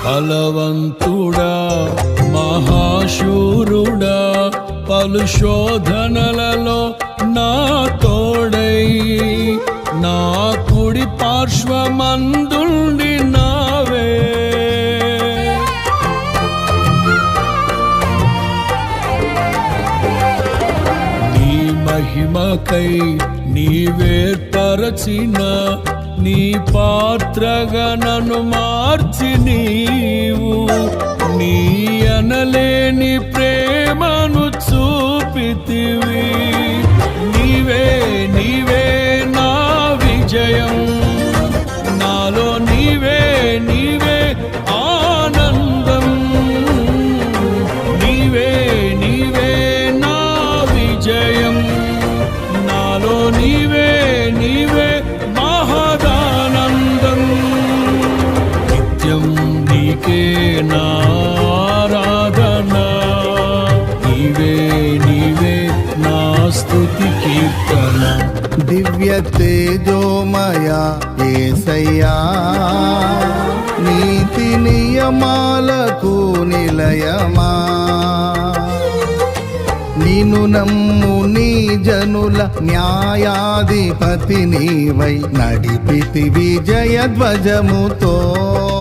బలవంతుడా మహాశూరుడా పలు శోధనలలో నా తోడై నా కుడి పార్శ్వమందుండి నావే. నీ మహిమకై నీవేర్పరచిన నీ పాత్రగా నన్ను మార్చి నీవు నీ అనలేని ప్రేమను చూపితివి. నీవే నీవే నా విజయం, నాలో నీవే నీవే ఆనందం. నీవే నీవే నా విజయం, నాలో నీవే నీవే మహదానందం. నిత్యం నీకే నారాధన, నీవే నీవే నా స్తుతి కీర్తన. దివ్య తేజోమయ యేసయ్యా, నీతి నియమాలకు నిలయమా, నిన్ను నమ్ము నీ జనుల న్యాయాధిపతి నీవై నడిపితి విజయ ధ్వజముతో.